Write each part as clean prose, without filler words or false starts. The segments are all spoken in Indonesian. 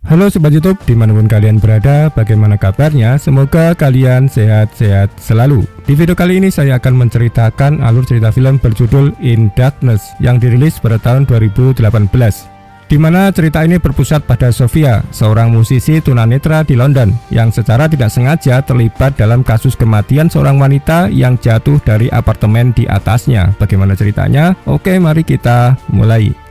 Halo Sobat YouTube, dimanapun kalian berada, bagaimana kabarnya? Semoga kalian sehat-sehat selalu. Di video kali ini saya akan menceritakan alur cerita film berjudul In Darkness yang dirilis pada tahun 2018, di mana cerita ini berpusat pada Sofia, seorang musisi tunanetra di London yang secara tidak sengaja terlibat dalam kasus kematian seorang wanita yang jatuh dari apartemen di atasnya. Bagaimana ceritanya? Oke, mari kita mulai.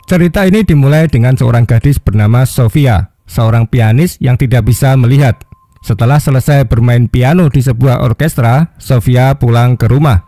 Cerita ini dimulai dengan seorang gadis bernama Sofia, seorang pianis yang tidak bisa melihat. Setelah selesai bermain piano di sebuah orkestra, Sofia pulang ke rumah.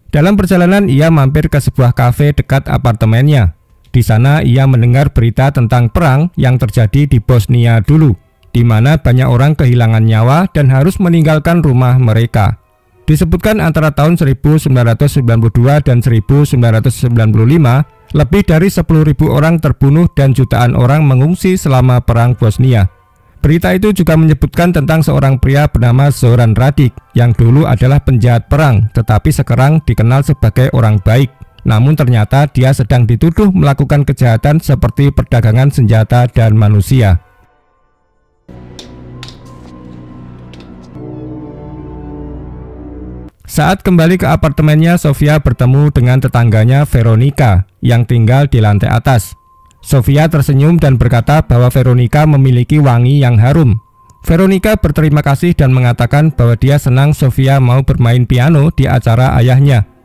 Dalam perjalanan, ia mampir ke sebuah kafe dekat apartemennya. Di sana ia mendengar berita tentang perang yang terjadi di Bosnia dulu, di mana banyak orang kehilangan nyawa dan harus meninggalkan rumah mereka. Disebutkan antara tahun 1992 dan 1995, lebih dari 10.000 orang terbunuh dan jutaan orang mengungsi selama perang Bosnia. Berita itu juga menyebutkan tentang seorang pria bernama Zoran Radic yang dulu adalah penjahat perang, tetapi sekarang dikenal sebagai orang baik. Namun ternyata dia sedang dituduh melakukan kejahatan seperti perdagangan senjata dan manusia. Saat kembali ke apartemennya, Sofia bertemu dengan tetangganya Veronica yang tinggal di lantai atas. Sofia tersenyum dan berkata bahwa Veronica memiliki wangi yang harum. Veronica berterima kasih dan mengatakan bahwa dia senang Sofia mau bermain piano di acara ayahnya.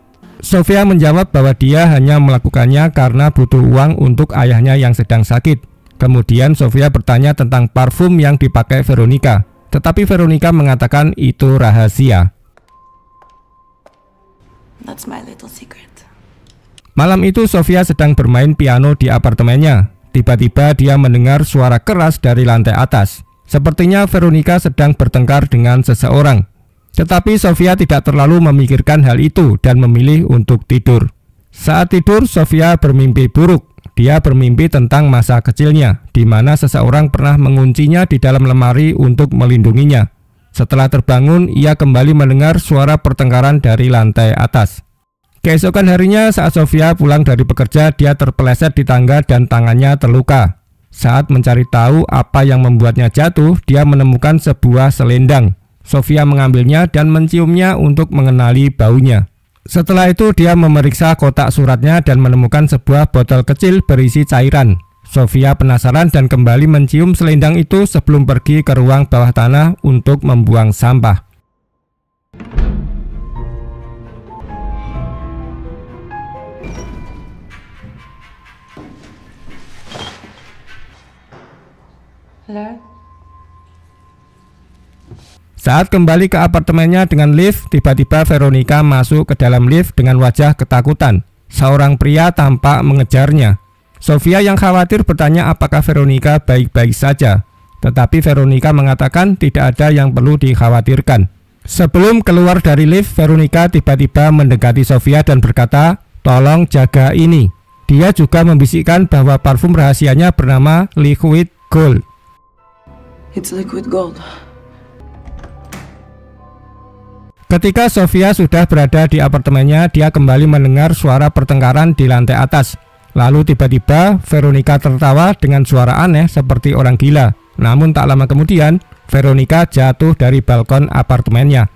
Sofia menjawab bahwa dia hanya melakukannya karena butuh uang untuk ayahnya yang sedang sakit. Kemudian Sofia bertanya tentang parfum yang dipakai Veronica, tetapi Veronica mengatakan itu rahasia. That's my little secret. Malam itu Sofia sedang bermain piano di apartemennya. Tiba-tiba dia mendengar suara keras dari lantai atas. Sepertinya Veronica sedang bertengkar dengan seseorang. Tetapi Sofia tidak terlalu memikirkan hal itu dan memilih untuk tidur. Saat tidur, Sofia bermimpi buruk. Dia bermimpi tentang masa kecilnya, di mana seseorang pernah menguncinya di dalam lemari untuk melindunginya. Setelah terbangun, ia kembali mendengar suara pertengkaran dari lantai atas. Keesokan harinya, saat Sofia pulang dari bekerja, dia terpeleset di tangga dan tangannya terluka. Saat mencari tahu apa yang membuatnya jatuh, dia menemukan sebuah selendang. Sofia mengambilnya dan menciumnya untuk mengenali baunya. Setelah itu dia memeriksa kotak suratnya dan menemukan sebuah botol kecil berisi cairan. Sofia penasaran dan kembali mencium selendang itu sebelum pergi ke ruang bawah tanah untuk membuang sampah. Hello? Saat kembali ke apartemennya dengan lift, tiba-tiba Veronica masuk ke dalam lift dengan wajah ketakutan. Seorang pria tampak mengejarnya. Sofia yang khawatir bertanya apakah Veronica baik-baik saja. Tetapi Veronica mengatakan tidak ada yang perlu dikhawatirkan. Sebelum keluar dari lift, Veronica tiba-tiba mendekati Sofia dan berkata, "Tolong jaga ini." Dia juga membisikkan bahwa parfum rahasianya bernama Liquid Gold. It's liquid gold. Ketika Sofia sudah berada di apartemennya, dia kembali mendengar suara pertengkaran di lantai atas. Lalu tiba-tiba Veronica tertawa dengan suara aneh seperti orang gila. Namun tak lama kemudian, Veronica jatuh dari balkon apartemennya.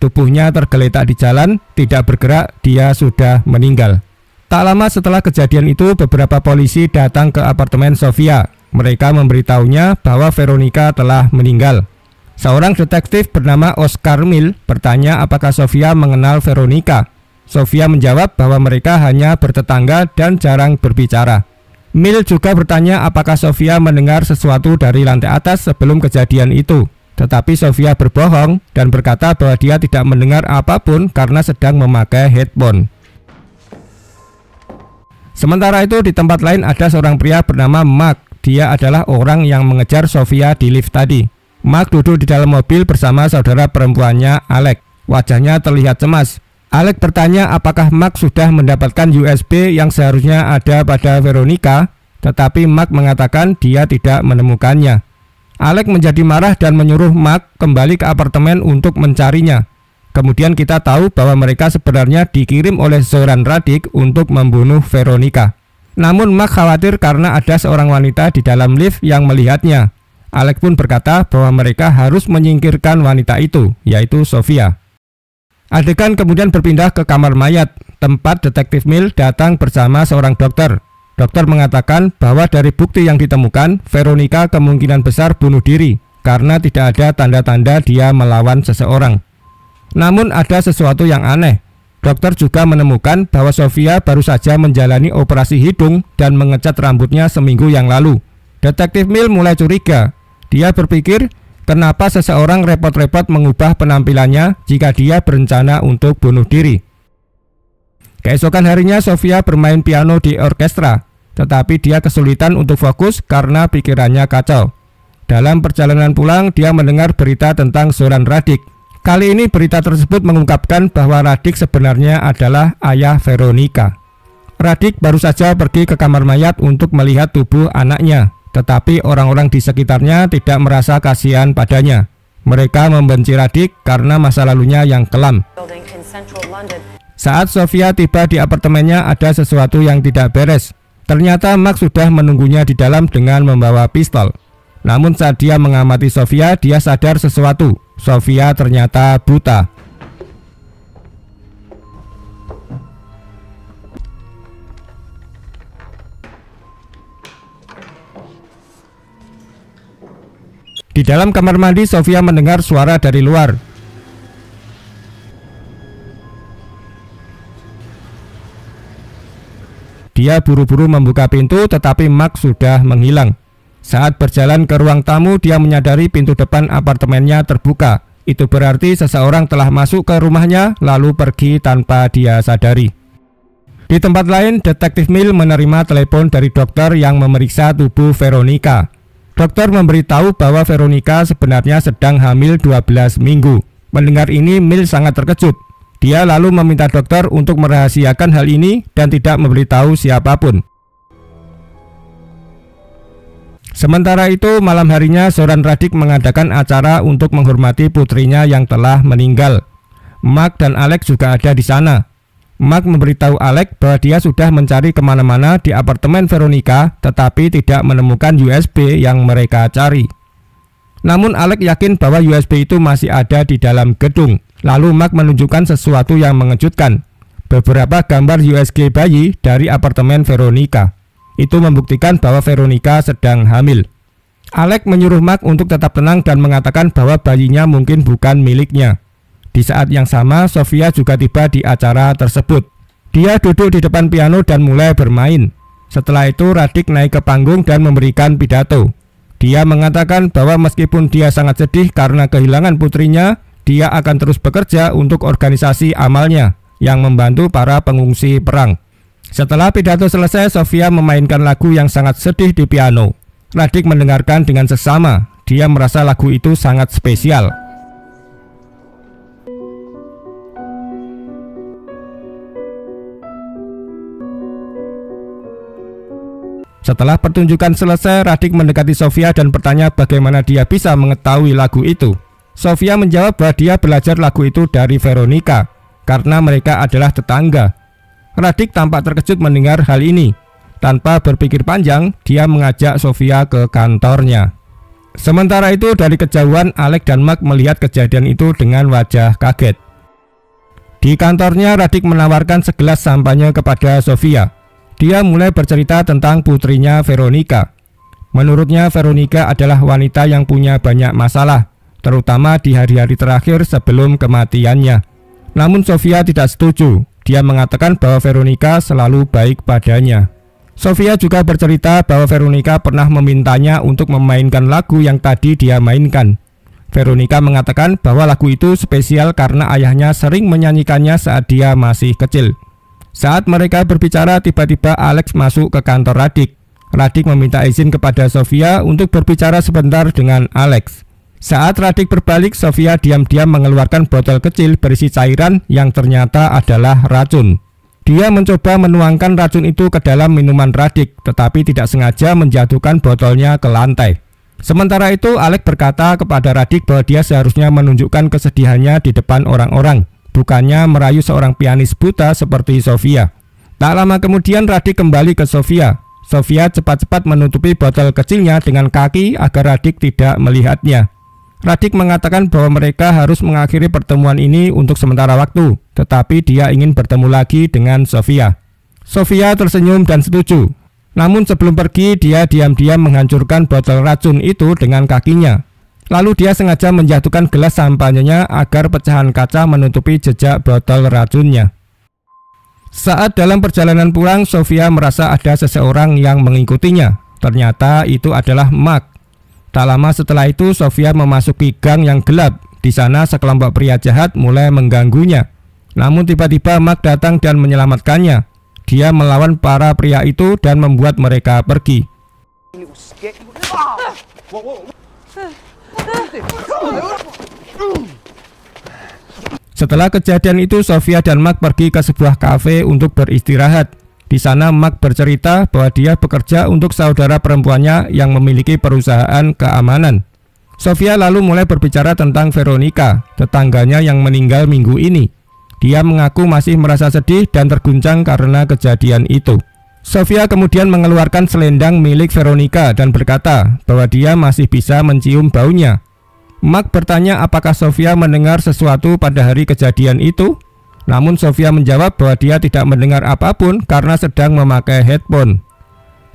Tubuhnya tergeletak di jalan, tidak bergerak, dia sudah meninggal. Tak lama setelah kejadian itu, beberapa polisi datang ke apartemen Sofia. Mereka memberitahunya bahwa Veronica telah meninggal. Seorang detektif bernama Oscar Mill bertanya apakah Sofia mengenal Veronica. Sofia menjawab bahwa mereka hanya bertetangga dan jarang berbicara. Mill juga bertanya apakah Sofia mendengar sesuatu dari lantai atas sebelum kejadian itu. Tetapi Sofia berbohong dan berkata bahwa dia tidak mendengar apapun karena sedang memakai headphone. Sementara itu di tempat lain ada seorang pria bernama Mark. Dia adalah orang yang mengejar Sofia di lift tadi. Mark duduk di dalam mobil bersama saudara perempuannya Alex. Wajahnya terlihat cemas. Alex bertanya apakah Mark sudah mendapatkan USB yang seharusnya ada pada Veronica, tetapi Mark mengatakan dia tidak menemukannya. Alex menjadi marah dan menyuruh Mark kembali ke apartemen untuk mencarinya. Kemudian kita tahu bahwa mereka sebenarnya dikirim oleh Zoran Radic untuk membunuh Veronica. Namun Mark khawatir karena ada seorang wanita di dalam lift yang melihatnya. Alex pun berkata bahwa mereka harus menyingkirkan wanita itu, yaitu Sofia. Adegan kemudian berpindah ke kamar mayat, tempat detektif Mills datang bersama seorang dokter. Dokter mengatakan bahwa dari bukti yang ditemukan, Veronica kemungkinan besar bunuh diri karena tidak ada tanda-tanda dia melawan seseorang. Namun ada sesuatu yang aneh. Dokter juga menemukan bahwa Sofia baru saja menjalani operasi hidung dan mengecat rambutnya seminggu yang lalu. Detektif Mills mulai curiga. Dia berpikir, kenapa seseorang repot-repot mengubah penampilannya jika dia berencana untuk bunuh diri. Keesokan harinya Sofia bermain piano di orkestra, tetapi dia kesulitan untuk fokus karena pikirannya kacau. Dalam perjalanan pulang, dia mendengar berita tentang Zoran Radic. Kali ini berita tersebut mengungkapkan bahwa Radic sebenarnya adalah ayah Veronica. Radic baru saja pergi ke kamar mayat untuk melihat tubuh anaknya. Tetapi orang-orang di sekitarnya tidak merasa kasihan padanya. Mereka membenci Radic karena masa lalunya yang kelam. Saat Sofia tiba di apartemennya, ada sesuatu yang tidak beres. Ternyata Mark sudah menunggunya di dalam dengan membawa pistol. Namun saat dia mengamati Sofia, dia sadar sesuatu. Sofia ternyata buta. Di dalam kamar mandi, Sofia mendengar suara dari luar. Dia buru-buru membuka pintu, tetapi Mark sudah menghilang. Saat berjalan ke ruang tamu, dia menyadari pintu depan apartemennya terbuka. Itu berarti seseorang telah masuk ke rumahnya, lalu pergi tanpa dia sadari. Di tempat lain, detektif Mills menerima telepon dari dokter yang memeriksa tubuh Veronica. Dokter memberitahu bahwa Veronica sebenarnya sedang hamil 12 minggu. Mendengar ini, Mills sangat terkejut. Dia lalu meminta dokter untuk merahasiakan hal ini dan tidak memberitahu siapapun. Sementara itu, malam harinya Zoran Radic mengadakan acara untuk menghormati putrinya yang telah meninggal. Mark dan Alex juga ada di sana. Mark memberitahu Alex bahwa dia sudah mencari kemana-mana di apartemen Veronica, tetapi tidak menemukan USB yang mereka cari. Namun Alex yakin bahwa USB itu masih ada di dalam gedung. Lalu Mark menunjukkan sesuatu yang mengejutkan. Beberapa gambar USG bayi dari apartemen Veronica. Itu membuktikan bahwa Veronica sedang hamil. Alex menyuruh Mark untuk tetap tenang dan mengatakan bahwa bayinya mungkin bukan miliknya. Di saat yang sama, Sofia juga tiba di acara tersebut. Dia duduk di depan piano dan mulai bermain. Setelah itu, Radic naik ke panggung dan memberikan pidato. Dia mengatakan bahwa meskipun dia sangat sedih karena kehilangan putrinya, dia akan terus bekerja untuk organisasi amalnya yang membantu para pengungsi perang. Setelah pidato selesai, Sofia memainkan lagu yang sangat sedih di piano. Radic mendengarkan dengan seksama. Dia merasa lagu itu sangat spesial. Setelah pertunjukan selesai, Radic mendekati Sofia dan bertanya bagaimana dia bisa mengetahui lagu itu. Sofia menjawab bahwa dia belajar lagu itu dari Veronica karena mereka adalah tetangga. Radic tampak terkejut mendengar hal ini. Tanpa berpikir panjang, dia mengajak Sofia ke kantornya. Sementara itu, dari kejauhan Alex dan Mark melihat kejadian itu dengan wajah kaget. Di kantornya, Radic menawarkan segelas sampanye kepada Sofia. Dia mulai bercerita tentang putrinya Veronica. Menurutnya, Veronica adalah wanita yang punya banyak masalah, terutama di hari-hari terakhir sebelum kematiannya. Namun Sofia tidak setuju. Dia mengatakan bahwa Veronica selalu baik padanya. Sofia juga bercerita bahwa Veronica pernah memintanya untuk memainkan lagu yang tadi dia mainkan. Veronica mengatakan bahwa lagu itu spesial karena ayahnya sering menyanyikannya saat dia masih kecil. Saat mereka berbicara, tiba-tiba Alex masuk ke kantor Radic. Radic meminta izin kepada Sofia untuk berbicara sebentar dengan Alex. Saat Radhik berbalik, Sofia diam-diam mengeluarkan botol kecil berisi cairan yang ternyata adalah racun. Dia mencoba menuangkan racun itu ke dalam minuman Radhik, tetapi tidak sengaja menjatuhkan botolnya ke lantai. Sementara itu, Alec berkata kepada Radhik bahwa dia seharusnya menunjukkan kesedihannya di depan orang-orang, bukannya merayu seorang pianis buta seperti Sofia. Tak lama kemudian Radhik kembali ke Sofia. Sofia cepat-cepat menutupi botol kecilnya dengan kaki agar Radhik tidak melihatnya. Radhik mengatakan bahwa mereka harus mengakhiri pertemuan ini untuk sementara waktu, tetapi dia ingin bertemu lagi dengan Sofia. Sofia tersenyum dan setuju. Namun sebelum pergi, dia diam-diam menghancurkan botol racun itu dengan kakinya. Lalu dia sengaja menjatuhkan gelas sampahnya agar pecahan kaca menutupi jejak botol racunnya. Saat dalam perjalanan pulang, Sofia merasa ada seseorang yang mengikutinya. Ternyata itu adalah Mark. Tak lama setelah itu, Sofia memasuki gang yang gelap. Di sana sekelompok pria jahat mulai mengganggunya. Namun tiba-tiba Mark datang dan menyelamatkannya. Dia melawan para pria itu dan membuat mereka pergi. Setelah kejadian itu, Sofia dan Mark pergi ke sebuah kafe untuk beristirahat. Di sana Mark bercerita bahwa dia bekerja untuk saudara perempuannya yang memiliki perusahaan keamanan. Sofia lalu mulai berbicara tentang Veronica, tetangganya yang meninggal minggu ini. Dia mengaku masih merasa sedih dan terguncang karena kejadian itu. Sofia kemudian mengeluarkan selendang milik Veronica dan berkata bahwa dia masih bisa mencium baunya. Mark bertanya apakah Sofia mendengar sesuatu pada hari kejadian itu. Namun Sofia menjawab bahwa dia tidak mendengar apapun karena sedang memakai headphone.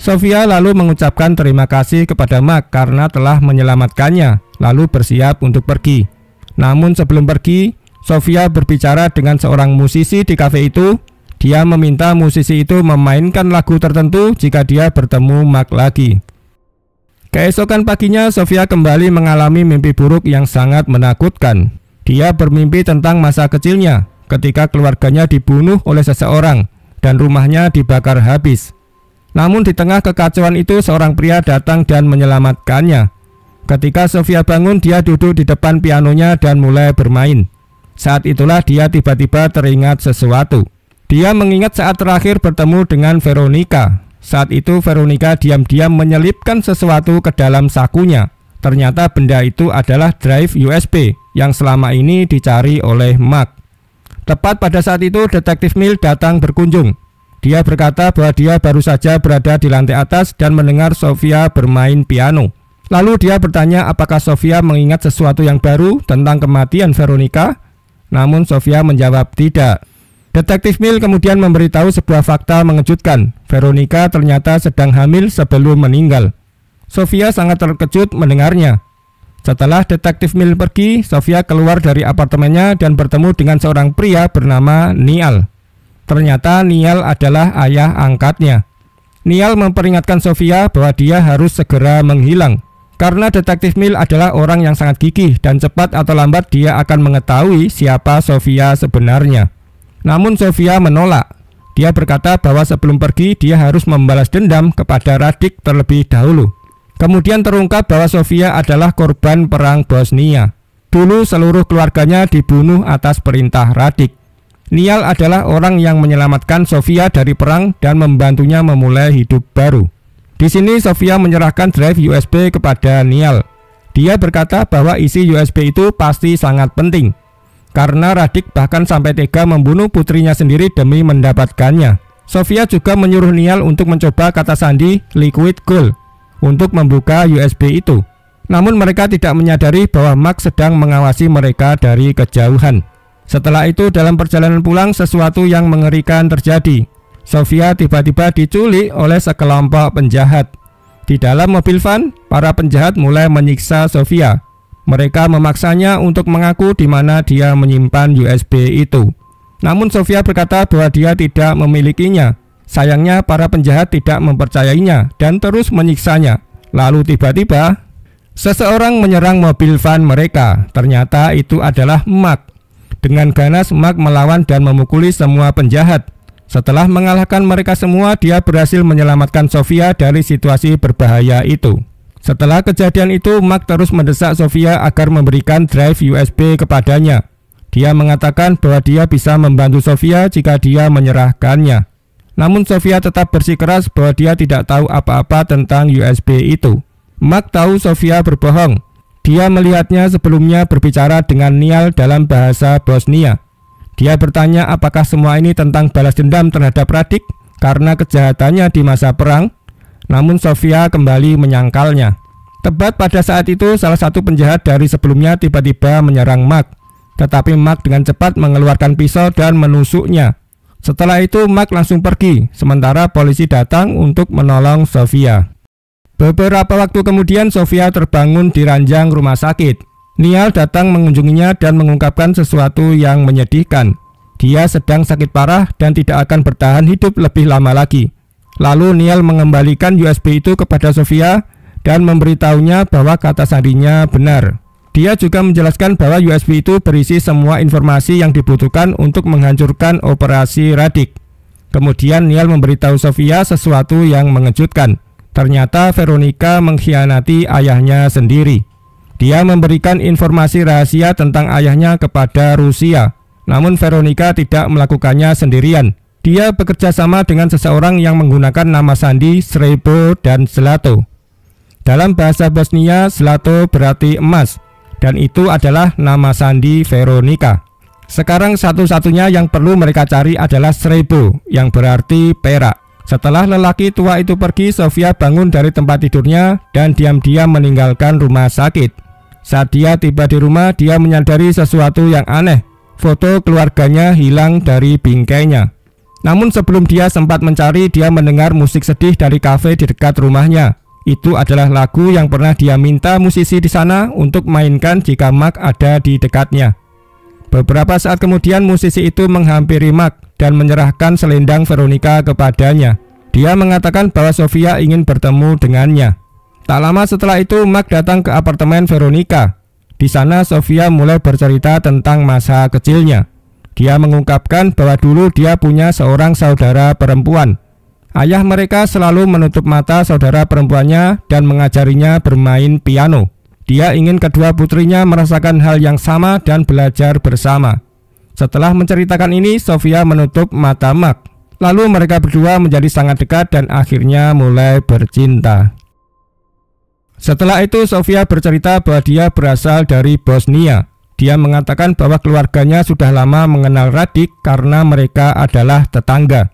Sofia lalu mengucapkan terima kasih kepada Mark karena telah menyelamatkannya, lalu bersiap untuk pergi. Namun sebelum pergi, Sofia berbicara dengan seorang musisi di kafe itu. Dia meminta musisi itu memainkan lagu tertentu jika dia bertemu Mark lagi. Keesokan paginya, Sofia kembali mengalami mimpi buruk yang sangat menakutkan. Dia bermimpi tentang masa kecilnya ketika keluarganya dibunuh oleh seseorang dan rumahnya dibakar habis. Namun di tengah kekacauan itu, seorang pria datang dan menyelamatkannya. Ketika Sofia bangun, dia duduk di depan pianonya dan mulai bermain. Saat itulah dia tiba-tiba teringat sesuatu. Dia mengingat saat terakhir bertemu dengan Veronica. Saat itu Veronica diam-diam menyelipkan sesuatu ke dalam sakunya. Ternyata benda itu adalah drive USB yang selama ini dicari oleh Mark. Tepat pada saat itu, Detektif Mill datang berkunjung. Dia berkata bahwa dia baru saja berada di lantai atas dan mendengar Sofia bermain piano. Lalu dia bertanya apakah Sofia mengingat sesuatu yang baru tentang kematian Veronica. Namun Sofia menjawab tidak. Detektif Mill kemudian memberitahu sebuah fakta mengejutkan. Veronica ternyata sedang hamil sebelum meninggal. Sofia sangat terkejut mendengarnya. Setelah Detektif Mill pergi, Sofia keluar dari apartemennya dan bertemu dengan seorang pria bernama Niall. Ternyata Niall adalah ayah angkatnya. Niall memperingatkan Sofia bahwa dia harus segera menghilang. Karena Detektif Mill adalah orang yang sangat gigih dan cepat atau lambat dia akan mengetahui siapa Sofia sebenarnya. Namun Sofia menolak. Dia berkata bahwa sebelum pergi dia harus membalas dendam kepada Radhik terlebih dahulu. Kemudian terungkap bahwa Sofia adalah korban perang Bosnia. Dulu seluruh keluarganya dibunuh atas perintah Radhik. Niall adalah orang yang menyelamatkan Sofia dari perang dan membantunya memulai hidup baru. Di sini Sofia menyerahkan drive USB kepada Niall. Dia berkata bahwa isi USB itu pasti sangat penting, karena Radhik bahkan sampai tega membunuh putrinya sendiri demi mendapatkannya. Sofia juga menyuruh Niall untuk mencoba kata sandi Liquid Gold untuk membuka USB itu. Namun mereka tidak menyadari bahwa Mark sedang mengawasi mereka dari kejauhan. Setelah itu dalam perjalanan pulang sesuatu yang mengerikan terjadi. Sofia tiba-tiba diculik oleh sekelompok penjahat. Di dalam mobil van, para penjahat mulai menyiksa Sofia. Mereka memaksanya untuk mengaku di mana dia menyimpan USB itu. Namun Sofia berkata bahwa dia tidak memilikinya. Sayangnya para penjahat tidak mempercayainya dan terus menyiksanya. Lalu tiba-tiba seseorang menyerang mobil van mereka. Ternyata itu adalah Mark. Dengan ganas Mark melawan dan memukuli semua penjahat. Setelah mengalahkan mereka semua, dia berhasil menyelamatkan Sofia dari situasi berbahaya itu. Setelah kejadian itu, Mark terus mendesak Sofia agar memberikan drive USB kepadanya. Dia mengatakan bahwa dia bisa membantu Sofia jika dia menyerahkannya. Namun Sofia tetap bersikeras bahwa dia tidak tahu apa-apa tentang USB itu. Mark tahu Sofia berbohong. Dia melihatnya sebelumnya berbicara dengan Neal dalam bahasa Bosnia. Dia bertanya apakah semua ini tentang balas dendam terhadap Radic karena kejahatannya di masa perang. Namun Sofia kembali menyangkalnya. Tepat pada saat itu, salah satu penjahat dari sebelumnya tiba-tiba menyerang Mark. Tetapi Mark dengan cepat mengeluarkan pisau dan menusuknya. Setelah itu Mark langsung pergi, sementara polisi datang untuk menolong Sofia. Beberapa waktu kemudian Sofia terbangun di ranjang rumah sakit. Neal datang mengunjunginya dan mengungkapkan sesuatu yang menyedihkan. Dia sedang sakit parah dan tidak akan bertahan hidup lebih lama lagi. Lalu Neal mengembalikan USB itu kepada Sofia dan memberitahunya bahwa kata sandinya benar. Dia juga menjelaskan bahwa USB itu berisi semua informasi yang dibutuhkan untuk menghancurkan operasi Radic. Kemudian Neal memberitahu Sofia sesuatu yang mengejutkan. Ternyata Veronica mengkhianati ayahnya sendiri. Dia memberikan informasi rahasia tentang ayahnya kepada Rusia. Namun Veronica tidak melakukannya sendirian. Dia bekerja sama dengan seseorang yang menggunakan nama sandi Srebo dan Zlato. Dalam bahasa Bosnia, Zlato berarti emas, dan itu adalah nama sandi Veronica. Sekarang satu-satunya yang perlu mereka cari adalah Srebo, yang berarti perak. Setelah lelaki tua itu pergi, Sofia bangun dari tempat tidurnya dan diam-diam meninggalkan rumah sakit. Saat dia tiba di rumah, dia menyadari sesuatu yang aneh. Foto keluarganya hilang dari bingkainya. Namun sebelum dia sempat mencari, dia mendengar musik sedih dari kafe di dekat rumahnya. Itu adalah lagu yang pernah dia minta musisi di sana untuk mainkan jika Mark ada di dekatnya. Beberapa saat kemudian musisi itu menghampiri Mark dan menyerahkan selendang Veronica kepadanya. Dia mengatakan bahwa Sofia ingin bertemu dengannya. Tak lama setelah itu Mark datang ke apartemen Veronica. Di sana Sofia mulai bercerita tentang masa kecilnya. Dia mengungkapkan bahwa dulu dia punya seorang saudara perempuan. Ayah mereka selalu menutup mata saudara perempuannya dan mengajarinya bermain piano. Dia ingin kedua putrinya merasakan hal yang sama dan belajar bersama. Setelah menceritakan ini, Sofia menutup mata Mark. Lalu mereka berdua menjadi sangat dekat dan akhirnya mulai bercinta. Setelah itu Sofia bercerita bahwa dia berasal dari Bosnia. Dia mengatakan bahwa keluarganya sudah lama mengenal Radic karena mereka adalah tetangga.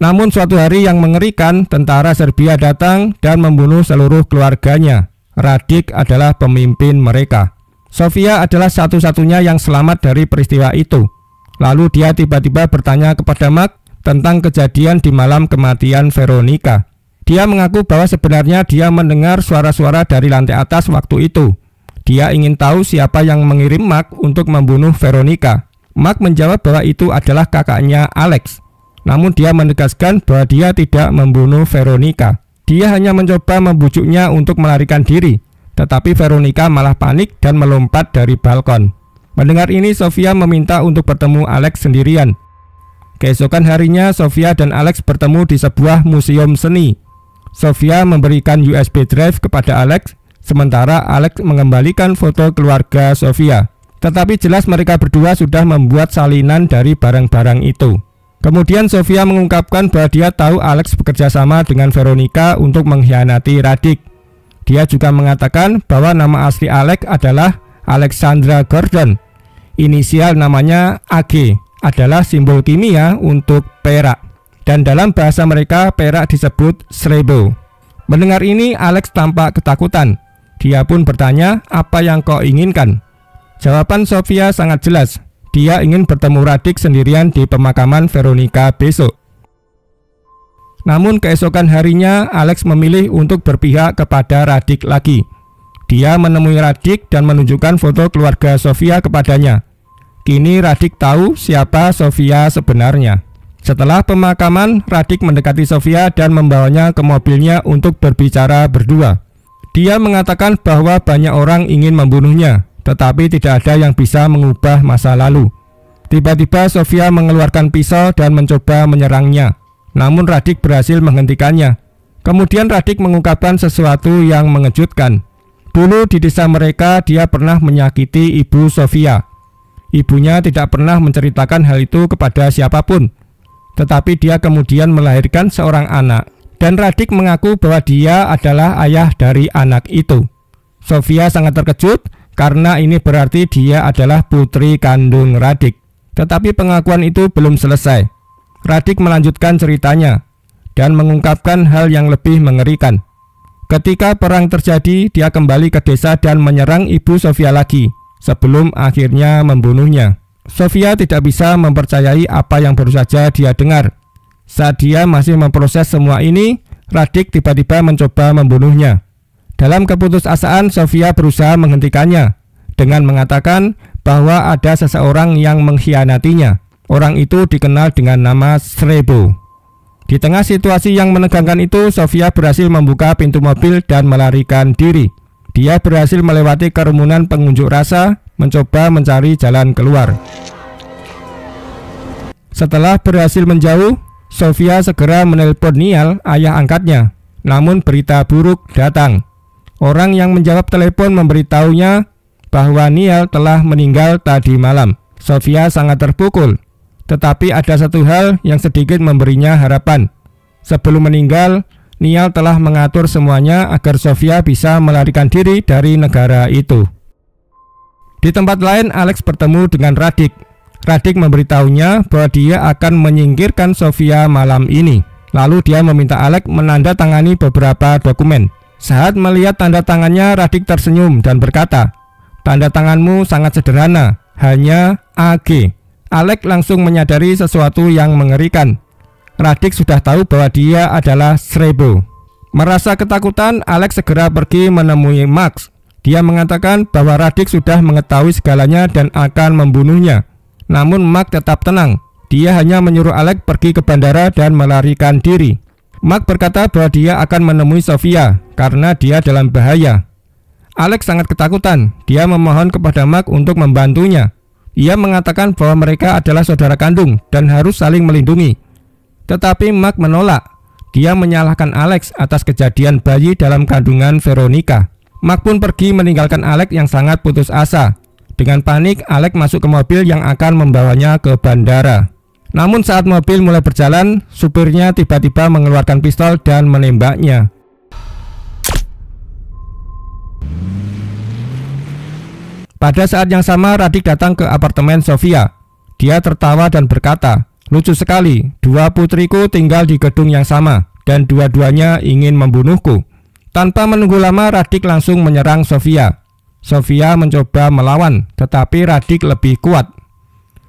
Namun suatu hari yang mengerikan, tentara Serbia datang dan membunuh seluruh keluarganya. Radic adalah pemimpin mereka. Sofia adalah satu-satunya yang selamat dari peristiwa itu. Lalu dia tiba-tiba bertanya kepada Mark tentang kejadian di malam kematian Veronica. Dia mengaku bahwa sebenarnya dia mendengar suara-suara dari lantai atas waktu itu. Dia ingin tahu siapa yang mengirim Mark untuk membunuh Veronica. Mark menjawab bahwa itu adalah kakaknya Alex. Namun dia menegaskan bahwa dia tidak membunuh Veronica. Dia hanya mencoba membujuknya untuk melarikan diri. Tetapi Veronica malah panik dan melompat dari balkon. Mendengar ini, Sofia meminta untuk bertemu Alex sendirian. Keesokan harinya, Sofia dan Alex bertemu di sebuah museum seni. Sofia memberikan USB drive kepada Alex, sementara Alex mengembalikan foto keluarga Sofia. Tetapi jelas mereka berdua sudah membuat salinan dari barang-barang itu. Kemudian Sofia mengungkapkan bahwa dia tahu Alex bekerja sama dengan Veronica untuk mengkhianati Radic. Dia juga mengatakan bahwa nama asli Alex adalah Alexandra Gordon. Inisial namanya AG adalah simbol kimia untuk perak. Dan dalam bahasa mereka, perak disebut Srebo. Mendengar ini, Alex tampak ketakutan. Dia pun bertanya, apa yang kau inginkan? Jawaban Sofia sangat jelas. Dia ingin bertemu Radic sendirian di pemakaman Veronica besok. Namun keesokan harinya, Alex memilih untuk berpihak kepada Radic lagi. Dia menemui Radic dan menunjukkan foto keluarga Sofia kepadanya. Kini Radic tahu siapa Sofia sebenarnya. Setelah pemakaman, Radic mendekati Sofia dan membawanya ke mobilnya untuk berbicara berdua. Dia mengatakan bahwa banyak orang ingin membunuhnya, tetapi tidak ada yang bisa mengubah masa lalu. Tiba-tiba Sofia mengeluarkan pisau dan mencoba menyerangnya. Namun Radic berhasil menghentikannya. Kemudian Radik mengungkapkan sesuatu yang mengejutkan. Dulu di desa mereka dia pernah menyakiti ibu Sofia. Ibunya tidak pernah menceritakan hal itu kepada siapapun. Tetapi dia kemudian melahirkan seorang anak. Dan Radik mengaku bahwa dia adalah ayah dari anak itu. Sofia sangat terkejut karena ini berarti dia adalah putri kandung Radik. Tetapi pengakuan itu belum selesai. Radik melanjutkan ceritanya dan mengungkapkan hal yang lebih mengerikan. Ketika perang terjadi, dia kembali ke desa dan menyerang ibu Sofia lagi sebelum akhirnya membunuhnya. Sofia tidak bisa mempercayai apa yang baru saja dia dengar. Saat dia masih memproses semua ini, Radik tiba-tiba mencoba membunuhnya. Dalam keputusasaan, Sofia berusaha menghentikannya dengan mengatakan bahwa ada seseorang yang mengkhianatinya. Orang itu dikenal dengan nama Srebo. Di tengah situasi yang menegangkan itu, Sofia berhasil membuka pintu mobil dan melarikan diri. Dia berhasil melewati kerumunan pengunjuk rasa, mencoba mencari jalan keluar. Setelah berhasil menjauh, Sofia segera menelpon Nial, ayah angkatnya. Namun berita buruk datang. Orang yang menjawab telepon memberitahunya bahwa Nial telah meninggal tadi malam. Sofia sangat terpukul. Tetapi ada satu hal yang sedikit memberinya harapan. Sebelum meninggal, Nial telah mengatur semuanya agar Sofia bisa melarikan diri dari negara itu. Di tempat lain, Alex bertemu dengan Radik. Radik memberitahunya bahwa dia akan menyingkirkan Sofia malam ini. Lalu dia meminta Alex menandatangani beberapa dokumen. Saat melihat tanda tangannya, Radik tersenyum dan berkata, "Tanda tanganmu sangat sederhana, hanya AG." Alex langsung menyadari sesuatu yang mengerikan. Radik sudah tahu bahwa dia adalah Srebo. Merasa ketakutan, Alex segera pergi menemui Max. Dia mengatakan bahwa Radik sudah mengetahui segalanya dan akan membunuhnya. Namun Max tetap tenang. Dia hanya menyuruh Alex pergi ke bandara dan melarikan diri. Max berkata bahwa dia akan menemui Sofia karena dia dalam bahaya. Alex sangat ketakutan. Dia memohon kepada Max untuk membantunya. Ia mengatakan bahwa mereka adalah saudara kandung dan harus saling melindungi. Tetapi Max menolak. Dia menyalahkan Alex atas kejadian bayi dalam kandungan Veronica. Max pun pergi meninggalkan Alex yang sangat putus asa. Dengan panik, Alex masuk ke mobil yang akan membawanya ke bandara. Namun saat mobil mulai berjalan, supirnya tiba-tiba mengeluarkan pistol dan menembaknya. Pada saat yang sama, Radik datang ke apartemen Sofia. Dia tertawa dan berkata, "Lucu sekali, dua putriku tinggal di gedung yang sama, dan dua-duanya ingin membunuhku." Tanpa menunggu lama, Radik langsung menyerang Sofia. Sofia mencoba melawan, tetapi Radik lebih kuat.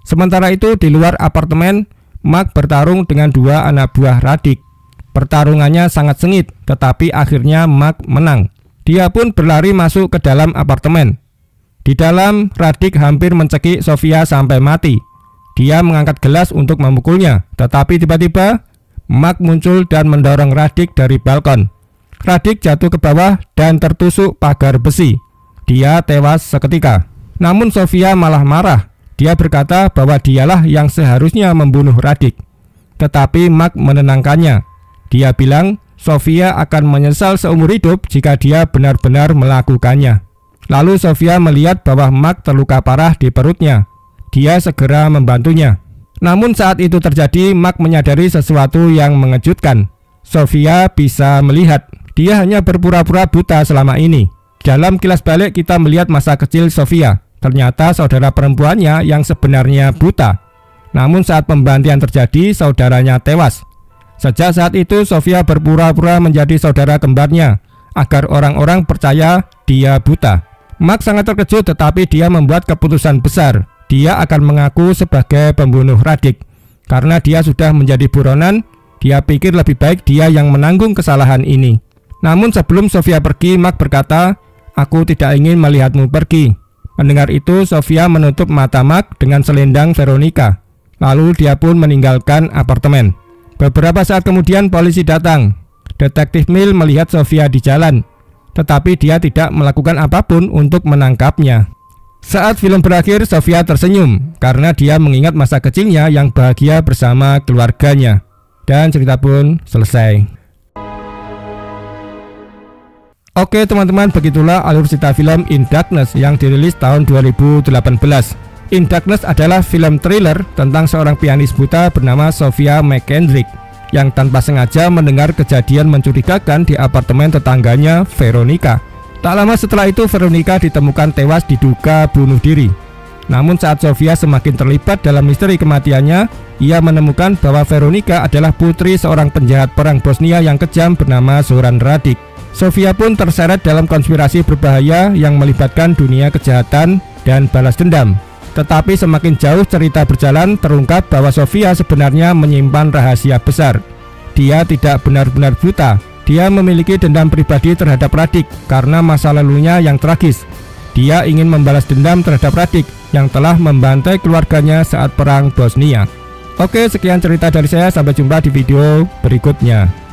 Sementara itu, di luar apartemen, Max bertarung dengan dua anak buah Radik. Pertarungannya sangat sengit, tetapi akhirnya Max menang. Dia pun berlari masuk ke dalam apartemen. Di dalam, Radik hampir mencekik Sofia sampai mati. Dia mengangkat gelas untuk memukulnya, tetapi tiba-tiba Max muncul dan mendorong Radik dari balkon. Radik jatuh ke bawah dan tertusuk pagar besi. Dia tewas seketika. Namun Sofia malah marah. Dia berkata bahwa dialah yang seharusnya membunuh Radik. Tetapi Max menenangkannya. Dia bilang Sofia akan menyesal seumur hidup jika dia benar-benar melakukannya. Lalu Sofia melihat bahwa Max terluka parah di perutnya. Dia segera membantunya. Namun saat itu terjadi, Max menyadari sesuatu yang mengejutkan. Sofia bisa melihat. Dia hanya berpura-pura buta selama ini. Dalam kilas balik kita melihat masa kecil Sofia. Ternyata saudara perempuannya yang sebenarnya buta. Namun saat pembantian terjadi, saudaranya tewas. Sejak saat itu Sofia berpura-pura menjadi saudara kembarnya agar orang-orang percaya dia buta. Max sangat terkejut, tetapi dia membuat keputusan besar. Dia akan mengaku sebagai pembunuh Radik. Karena dia sudah menjadi buronan, dia pikir lebih baik dia yang menanggung kesalahan ini. Namun sebelum Sofia pergi, Max berkata, "Aku tidak ingin melihatmu pergi." Mendengar itu, Sofia menutup mata Max dengan selendang Veronica. Lalu dia pun meninggalkan apartemen. Beberapa saat kemudian polisi datang. Detektif Mil melihat Sofia di jalan, tetapi dia tidak melakukan apapun untuk menangkapnya. Saat film berakhir, Sofia tersenyum karena dia mengingat masa kecilnya yang bahagia bersama keluarganya. Dan cerita pun selesai. Oke teman-teman, begitulah alur cerita film In Darkness yang dirilis tahun 2018. In Darkness adalah film thriller tentang seorang pianis buta bernama Sophia McKendrick yang tanpa sengaja mendengar kejadian mencurigakan di apartemen tetangganya, Veronica. Tak lama setelah itu Veronica ditemukan tewas diduga bunuh diri. Namun saat Sophia semakin terlibat dalam misteri kematiannya, ia menemukan bahwa Veronica adalah putri seorang penjahat perang Bosnia yang kejam bernama Zoran Radic. Sophia pun terseret dalam konspirasi berbahaya yang melibatkan dunia kejahatan dan balas dendam. Tetapi semakin jauh cerita berjalan, terungkap bahwa Sophia sebenarnya menyimpan rahasia besar. Dia tidak benar-benar buta. Dia memiliki dendam pribadi terhadap Radic karena masa lalunya yang tragis. Dia ingin membalas dendam terhadap Radic yang telah membantai keluarganya saat perang Bosnia. Oke, sekian cerita dari saya. Sampai jumpa di video berikutnya.